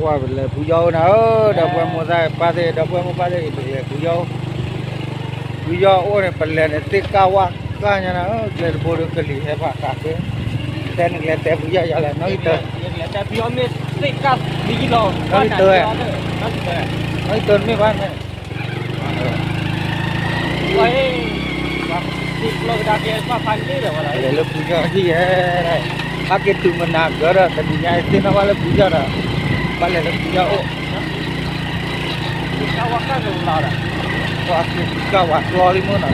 qua bên là phù dâu nữa đập qua mua ra ba thế đập qua mua ba thế thì là phù dâu ô này bên là tết cao quá cả nhà nó là bộ được cái gì hay bà cả thế tên là tên phù dâu giờ là nói tớiแต่พี่ไม่ติดกับดีโลnói tên mấy bạn này ไว้ติดโลดาเกียมาพันนี่เดี๋ยวอะไร là phù dâu gì này các cái tụi mình làm gỡ ra tại vì nhà tên nó là phù dâu đó bạn là phù dâu ติดกับว่ากันเราละ qua cái cao quá to đi muốn này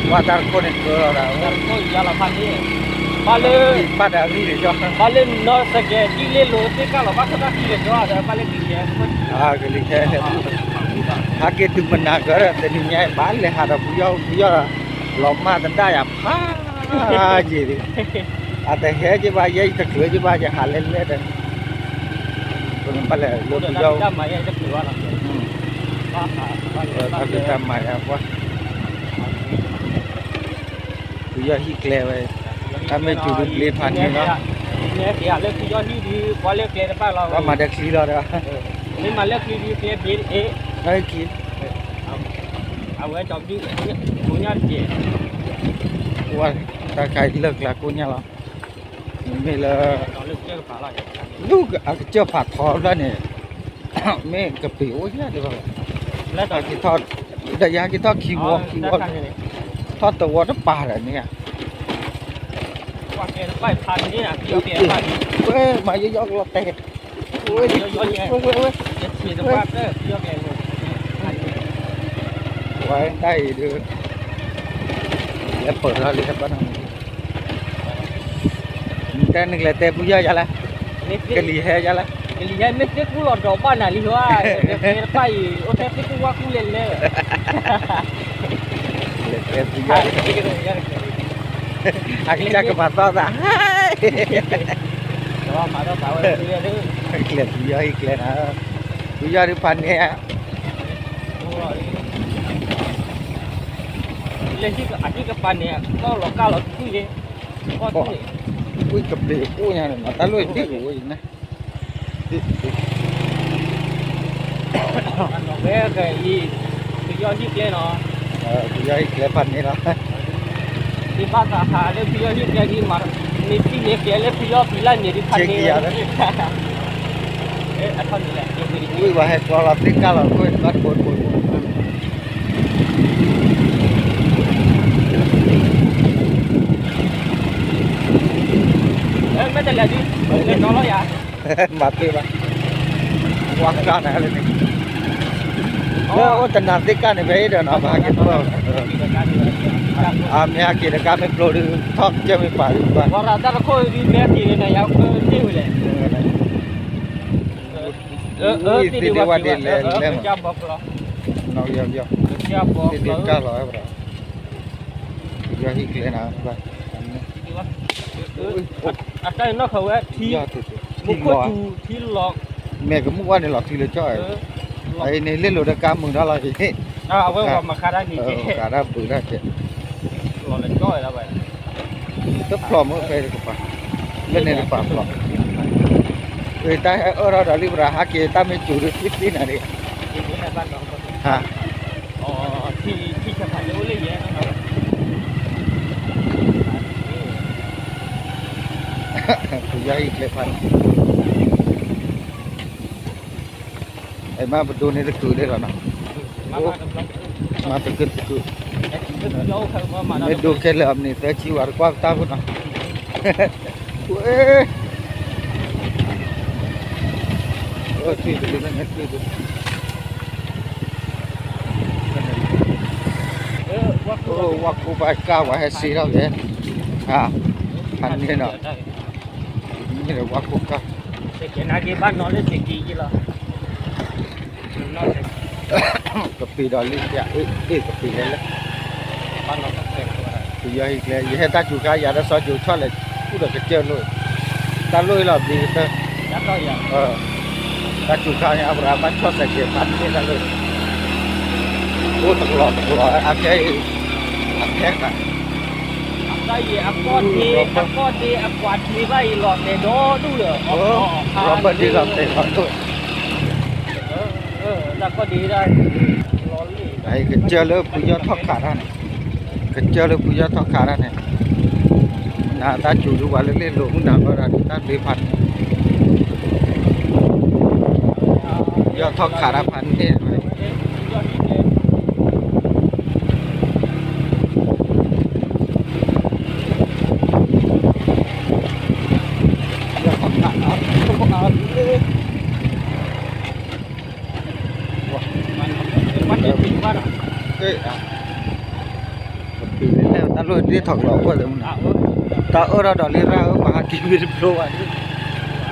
qua dar con này cơ rồi ก็ยาละพันนี่มาเลย bắt đầu đi để cho มาเลยนอสเกกิเลโลติกับเราบ้าก็ได้กิเลจ้าแต่มาเลยกิเล cái lịch hè các cái tụi mình làm gỡ ra tại vì nhà bán là hạt phù dâu là lọt ma thành ra à gì đi à tại hè chứ ba giấy thật sự chứ ba giờ hạ lên lên đây còn ba là lúa phù dâu đã màจะถือว่าเรา các cái tam mày quá phù dâu hít lẹ vậy ta mới chịu được lên phản như nó เนี่ยเดี๋ยวเลือกที่ยอดที่ดีกว่าเลือกเกลือป้าเรา có mà được xí rồi đó นี่มาเลือกที่ดีเกลือบินเอ๊ะ đấy kín เอาไว้จอมที่ผู้ญาติเจ qua ta cài lực là cô nhà nó mình là เราเลือกเจ้าฝาเรา lúc chưa phạt thọ ra nè mấy cái biểu nhá được rồi แล้วต่อ cái thọ đại gia cái thọ khí ngọt ทอดตัวน้ำปลาอะไรเนี่ย ว่าเกลือป้ายพันนี่นะเกลือเกลือป้าย เว้ยมาเยอะๆเราเตะโอ้ย เยอะๆไง เว้ย จะฉีดสภาพเด้อเกลือเกลือ ไว้ได้ดูแล้วเปิดแล้วเลยครับบ้านเราแต่นึกเลยแต่ผู้ใหญ่ยังไงกะหรี่แห่ยังไง กะหรี่แห่ไม่ใช่กูหลอดดอกบ้านน่ะลิว่าเกลือป้ายโอ้แท้ที่กูว่ากูเล่นเลย แต่ผู้ใหญ่อาจจะกระบาดต่อซะ đó mà nó tạo ra cái thứ เกลียดผู้ใหญ่เกลียดนะผู้ใหญ่ที่พันเนี่ย đúng rồi lên cái pan này có lọ cao lọ cúi gì có cúi gì อุ้ยกับเด็กอุ้ยเนี่ยมาตะลุยดิอุ้ยนะ ăn nó bé cái gì thì do nhịp lên nó ผู้ใหญ่เกลียดพันนี่ละ thì phát ra hà lên thì do nhịp lên đi mà nít thì nhịp lên thì do phi lan nhịp đi pan này ê ăn con nàyอุ้ยว่าให้ตัวเราติ๊กก้าเราคุยกันปวดê mấy tên là gì lên nó vậyมาตีบ้างวางกันอะไรนี่โอ้แต่นาติ๊กก้าเนี่ยไปเดี๋ยวนะมากินตัวมีอากินการไม่โปรดทอกจะไม่ป่าบ้าง ว่าเราจะคุยดีแม่ทีเนี่ยยาวที่เลยที่ดีว่าดีเลยจะบอกเรา น้องยาว จะบอก ที่ เรา ก้าร้อยบาทยาฮิกเลยนะบ้าง อันนั้นเขาว่าที่ ยอดติด มุ ที่ ก หล่อ จูที่หลอก แม่ก็มุกว่าในหลอดที่เลยจ้อยไอ้ในเล่นโหลดกรรมมึงอะไรนี่ เอาไว้ว่ามาคาได้นี่ การรับปืนได้เจ็บ หลอกเลยก้อยแล้วไป tất plom ở đây các bạn lên này là phá plom người ta ở đó là libra hả kia ta mới chủ được ít tí này đi ที่นี่ในบ้านเรา hả อ๋อที่จะผ่านเรื่องเลยแย่นะครับ ผู้ใหญ่อีกเลยพันไอ้มาประตูนี่ตะคือได้หรอนะ มาตะ มาตะคือตะคือ โยกเขามา ไม่ดูแค่เริ่มนี่แต่ชีวะกว้างตาคุณนะเว้ยที่ตะคือนั่นที่ตะ ว่า ว่ากูไปก้าวไว้ให้สีแล้วเนี่ยอ่ะพันนี่เนาะนี่เดี๋ยวว่ากูก้าว เด็กนากีบ้านนอนเล่นเด็กกี่กี่ละนอน กับปีดอลลี่เนี่ยกับปีเลยละ บ้านนอนตั้งแต่ ผู้ใหญ่อีกเลยยังให้ตาจูกายาได้สอนอยู่ช่วยเลยกูเด็กเจ้าลุยตาลุยเราดีเถอะ ยักษ์ก็อย่าง ตาจูกายาอับรามันชอบใส่เกียร์พันนี่ตาลุยโอ้ตลอดอาแค่กัน อ ได้อะกอดดีอะกอดดีอะกวาดดีได้หลอดในโดดูเลย เราไปดีเราเตะเขาด้วย แล้วก็ดีได้รอลี่ ไอ้ก็เจอเลยปุยทอกขาดนั่นก็เจอเลยปุยทอกขาดนั่นน่ะตาจูดูว่าเล่นๆลงน่ะก็ได้ตาเลยพันยอดทอกขาดพันนี่เอ้ยปีนี้แล้วตาลุยที่ถอกหลอกว่าเลยมึงตาเราดอลลี่เรามาหากินวิริโปรอันนี้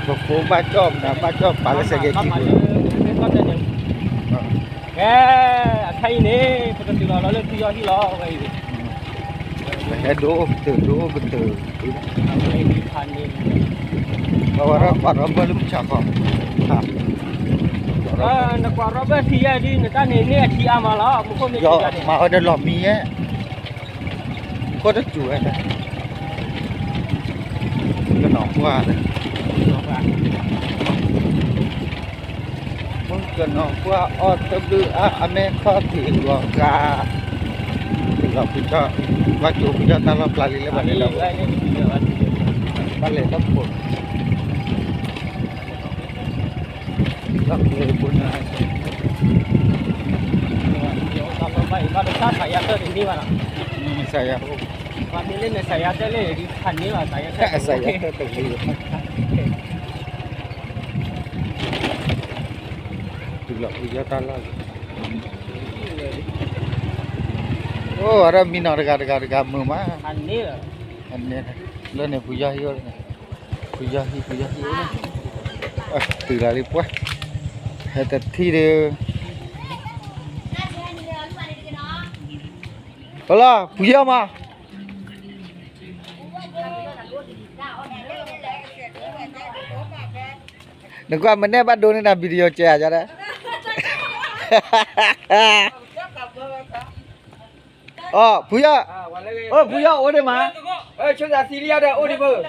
ก็โฟบ้าจอมนะบ้าจอมปาเลสเกจิกุ แกใครนี่ปกติเราเลิกที่ย่อที่ล้อไปดิ แค่ดูตื่นอะไรดีพันนี่ เราbelum cakapนักว่าเราไปที่ย่อดีนั่นนี่ที่อามาแล้วมุขไม่ yo ได้ mau ada lomi ya kau dah jual dah kenapa ada mungkin kenapa orang beli Amerika di luar kalau kita waktu kita tanah pelali lepas ni balik tempur tak boleh punya pada saat saya ke ini mana saya kami ni saya tu le di kan ni lah saya terlihat tidak punya tanah oh ada minor harga mama kan ni lah aneh lo ne puja hiyo puja hiyo từ là đi quá hệ tật thi đều Hola, puja ma. Đừng qua mình nè bắt đầu nên làm video trẻ cho đấy. Puja. Puja ở đây mà. chúng ta Syria đây ô đi bơ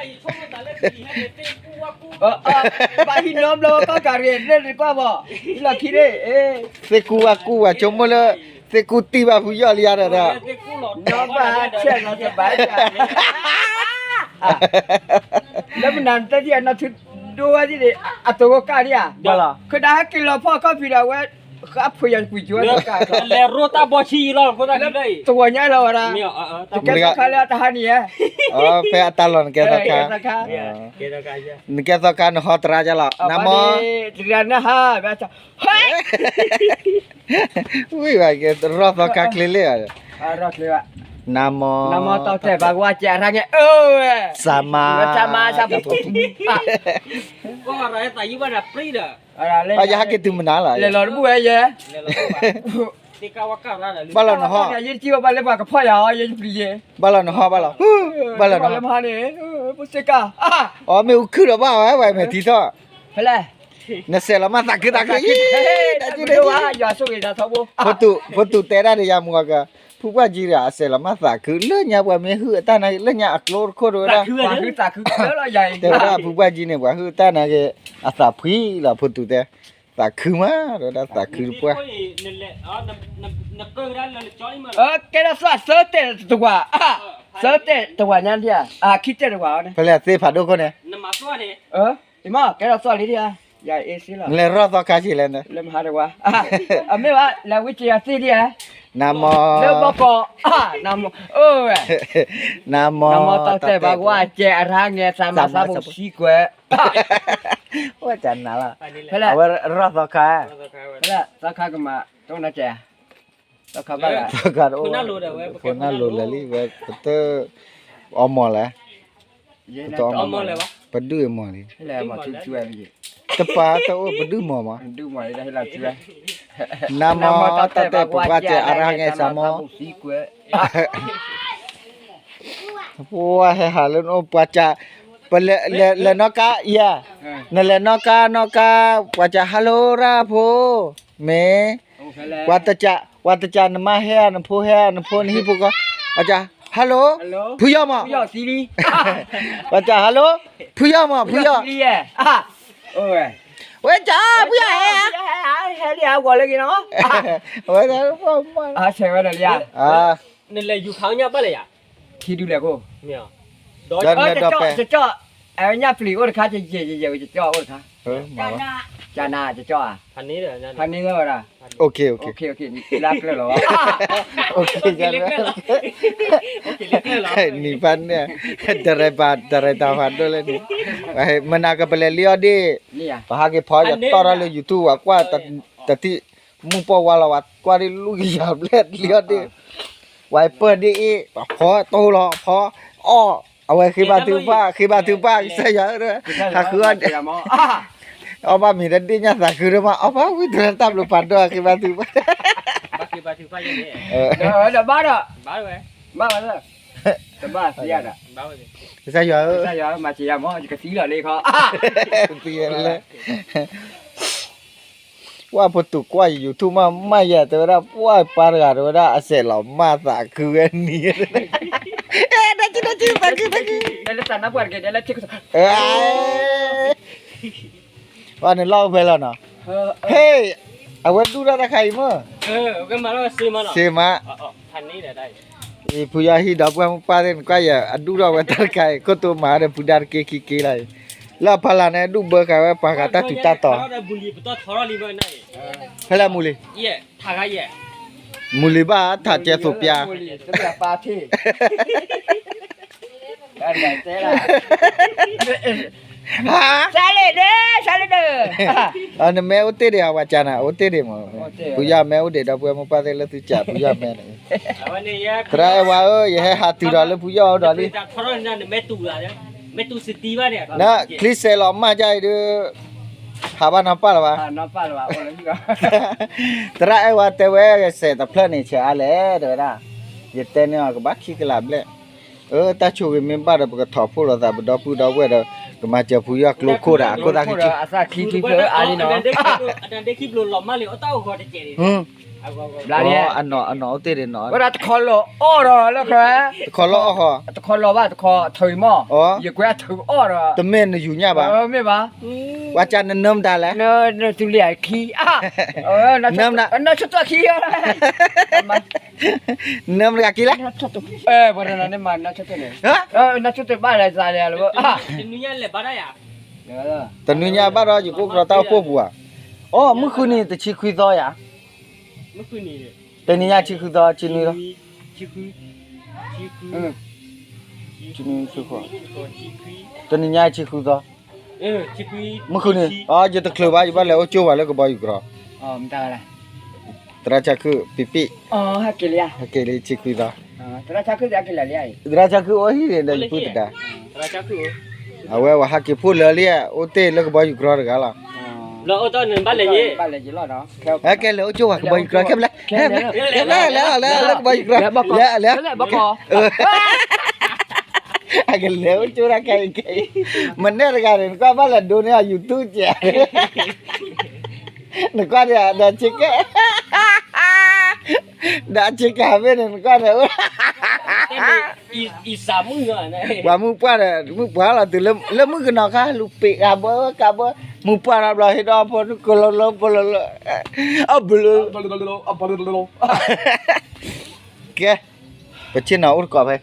bà hin lom lo có cả riêng lên đi qua bỏ là khi đấy Seku aku cuma le seku tiba puja lihat ada. nó bà chuyện nó sẽ báiแล้วมันนั่นแต่ที่นั่นถึงดูว่าที่อัตโกกาเนี่ยคือได้กินแล้วพ่อก็พี่ดาวครับพยันกุยจวนกันแล้วรถตาบอชีรอก็ได้เลยตัวใหญ่แล้วนะแกสักแล้วทหารนี่pe atalon ke saka. Ke saka no hot raja lah. Nama. Triana ha, baca. Wih, bagi roh saka kelile ada. Roh kelile. Nama tahu saya bawa caranya. Sama. Sama. Kok arahnya tayu pada pri dah. Aja hak itu menala. Lelor bu aja. Tika wakar lah. Balon ho. Ya jadi cium balik bak apa ya? Ya pri je. Balon ho balon. Balon ho. Balon mana? Pusaka. Oh, me ukur apa? Wah, me tito. Hele. Nasi lama sakit. Dah jadi wah, ya sugi dah tahu. Foto tera dia muka. Pupa jira asal lama sakit. Le nya buat me hu tanah le nya aklor kodo dah. Sakit. Kalau jai. Tera pupa jine buat hu tanah ke asapi lah foto teh. Sakit mah, dah sakit puas. Cái đó là sơ tệ tụi quả sơ tệ tụi quả nhăn thìa khi tệ tụi quả này Phải là xe phạt đâu con này? thì mà cái đó xóa lý thìa dạ em xin là Lên rót cái gì lên đây? lên hai được quả mấy bạn là quý chị xin thìa Nam nếu bao cò nam nam tao tệ bà qua trẻ ra nghe sama sama xí quẹ Wah chana lah. Phải là rót cái. phải là sao khai cái mà trong nó trẻ sao khai bà là Puna lu lali betul omol lah. Omol lah Pedu omol ni. là mà chú chú em gì Tepat tahu pedu mo mah. đưa ngoài đây là chú em Nama tete pembaca arahnya sama. Wah halun baca le noka iya. Le noka baca halo rapo me. Wataca nama he na po ni po ko. Aja ฮัลโหล Hello ผู้ย่อมา 不要犀利 ว่าจ้าฮัลโหลผู้ย่อมาผู้ย่อ 犀利耶啊โอ้ย เว้ยจ้าผู้ย่อ แฮ่เนี่ย我เลยกินเนาะ เว้ยจ้าพ่อมา ใช่ว่าเนี่ย นี่เลยอยู่ข้างเนี่ยป่ะเลยอ่ะ ทีดูเลยกู เนี่ย จะจ่อไอ้เนี่ยฟรีว่าค่ะจะเย่จะจ่อว่าค่ะ มา จานาจะจ่อ พันนี้เด้อ พันนี้ก็ว่า โอเคโอเค โอเครักเลยเหรอ โอเคจ้า โอเคเล็กเลยเหรอ นี่พันเนี่ยตะไรบาทตะไรตาพันด้วยเลยนี่ไอ้มันน่าก็ไปเลี้ยวดิ นี่อ่ะ ปะฮะqueพอจะต่อเลยอยู่ตู้ว่าว่าแต่ที่มุปอวาลาวัดกว่าที่ลูกยามเล็ดเลี้ยวดิไวเปิดดิอีพอโตรอพออ้อเอาไว้คือบ้านถือป้าใส่ยาเด้อถ้าคือเอาบ้ามีดันดิญาสักคือมาเอาบ้าวิตรตับลูกปัดด้วยคือบ้านถือป้า บาถือไฟยังไง เดี๋ยวบ้าอ่ะ บ้าเลย บ้าเลยจะบ้าเสียอ่ะ บ้าเลย ใส่ยา ใช่ยามาเชียร์มั้งจะสีเหลืองเลยเขา เปลี่ยนเลยว่าพอตุกว่าอยู่ทุ่มาไม่ยาแต่ว่าว่าปาร์กาว่าอาเสลมาสักคืออันนี้ได้จิตตะกี้ เดี๋ยวสั่นน้ำเปล่ากันเดี๋ยวเช็ค ว่านี่เล่าไปแล้วเนาะเฮ้ยเอาไว้ดูได้ใครมั้ง ก็มาแล้วซื้อมาเนาะ เซมา พันนี้เด้อได้ อีผู้ใหญ่ที่ดับกันป้าเด่นก็อย่าดูเราไว้ตะไคร้ก็ตัวหมาเด่นผู้ดาร์เกขี้ไรแล้วพลาเนี่ยดูเบอร์กันไว้ปากกาตุตาต่อ เราบุรีตัวทอร์ลีบ่ได้ พลามูลี เย่ทากาเย่ มูลีบ้าถ้าเจสุปยา จะแบบปาร์ตี้กันแบบเจ๊ละ ฮะ ใช่เลยเด้อ อันนี้แม่อุตเตเดียวว่าจานะอุตเตเดียมั้งผู้ใหญ่แม่อุตเตเดียวผู้ใหญ่มาป้าเด่นแล้วตุจ่าผู้ใหญ่แม่เนี่ย วันนี้เย่ ตราว่าอย่าให้หาตีเราเลยผู้ใหญ่เราดิ ทอร์นั่นแม่ตู่ละแม่ตู่สตีว่าเนี่ย นะคริสเซลอมมาใจดูหาบ้านน้ำปลาบ้า น้ำปลาหรอโอ้ยนี่ก็ ตราว่าแต่ว่าเสร็จแต่เพลินนี่เชื่อเลยเด้อนะยึดเต้นเนี่ยก็บักขี้กลับเลยตาชูวิมบ้าเราก็ถอดพูดเราแต่ดอกพูดดอกเว้ยเราก็มาเจอผู้ยากลูกโคตรก็ได้ขี้ อาซาคีที่เพื่ออันนี้เนาะ อันนั้นได้คลิปหลุดหลอมมาเลยเอาเต้าหัวจะเจ๋ง ลาเนี่ยอันเนาะเตเดนเนาะ เวลาตะคอโลอ้อรอแล้วครับ ขอล้อฮะ ตะคอโลว่าตะคอถอยหม้ออย่ากว่าถอยอ้อรอ ตะเมนอยู่เนี่ยบ่ ไม่บ้า ว่าจันเนิ่มได้แล้ว เนอตุเลียขี้น่าชุดตัวขี้อะไร เนิ่มเลยกี่ละ วันนั้นเนี่ยมันน่าชุดตัวเนี่ย ฮะ น่าชุดตัวบ้านอะไรซาเลยหรือว่า นี่ยันเลยบ้าได้อ่ะ ตะนุญาบ้านเราอยู่กูเราเต้าพวกบัวอ๋อมื้อคืนนี้ตะชิคุยซอยอ่ะ เมื่อคืนนี้ ตะนี่ยาชิคุยซอชินี่เหรอ ชิคุย ชินี่ชิคุตะนี่ยาชิคุยซอ ชิคุย มื้อคืนนี้อ๋อจะตะคลบอยู่บ้านแล้วโจว่าแล้วก็บ่อยู่กรอ อ๋อมันตาอะไร ตราจักปิปิ อ๋อฮักเกลีย ฮะเกเลยชิคุยซอ ตราชักคือฮักเกลีย ตราจักโอ้ยเด้พูดได้ ราชาคือ เอาไว้ว่าฮักเกพูดเลยเลยโอเตแล้วก็บ่อยู่กรอกะล่ะ เราเอาตอนนึงบ้านเลยยี่ บ้านเลยจีรอดเนาะ ฮะเกแล้วโจว่าก็บ่อยู่กรอแค่แล้วบ่อยู่กรอแล้วบ่พอ Agak lewat curang kayak mana regarin kau malah dunia YouTube je. Nak kau ada cek, dah cek apa ni kau ada. อีสามมืออ่ะนะ Wah mupa lah tu lem kena kah lupa kabar mupa lah belah hidup pun kalau belum. Okay, macam nak urut kau apa?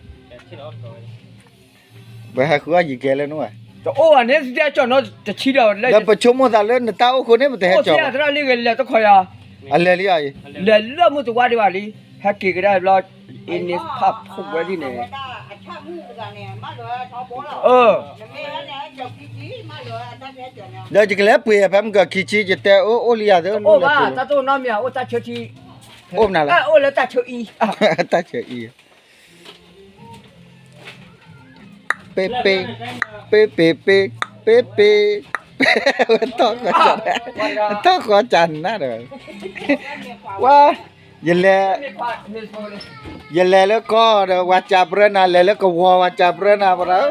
Bahasa gì kể lên nữa. Ô anh ấy sẽ cho nó chỉ đầu lên. Dah percuma tak lên, tahu kau ni betul Ô hecau. thế là liên là tôi khỏi à. Alih lihat. Là lúc mà tôi qua đi vào đi, hết kỳ cái đó lo in đi pháp không có gì này. Dah jadi lepas ya, pem ke kici je teh, oh lihat tu. Ô ba, ta tôi nói mẹ, ô ta chơi chi. Ôm nào là? Ô là ta chơi y. Ta chơi y. Pepe. Tao có chăn đó rồi. Wah, giờ lẹ nó có rồi WhatsApp rồi nè, lẹ nó có WhatsApp rồi nè, bro.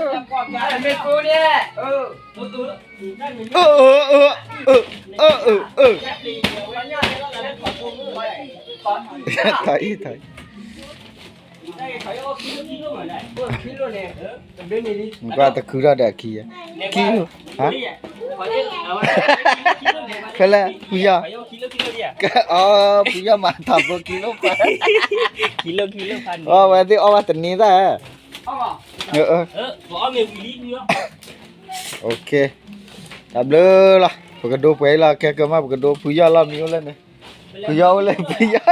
Thấy. đây phải có kilo mà này กิโลเนี่ยเป็นนี่ดิ มันก็ตะคือได้ขี้ฮะ phải Kala puya phải có kilo đi à oh puya mantap go kilo pa kilo pan oh berarti oh teni ta เอาบ่ bỏ mình lý nữa okey tak blur lah bergaduh pai lah ke ke mah bergaduh puya lah mi ulan ni puya ulan puya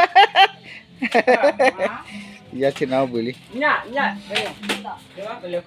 ya cina beli เนี่ย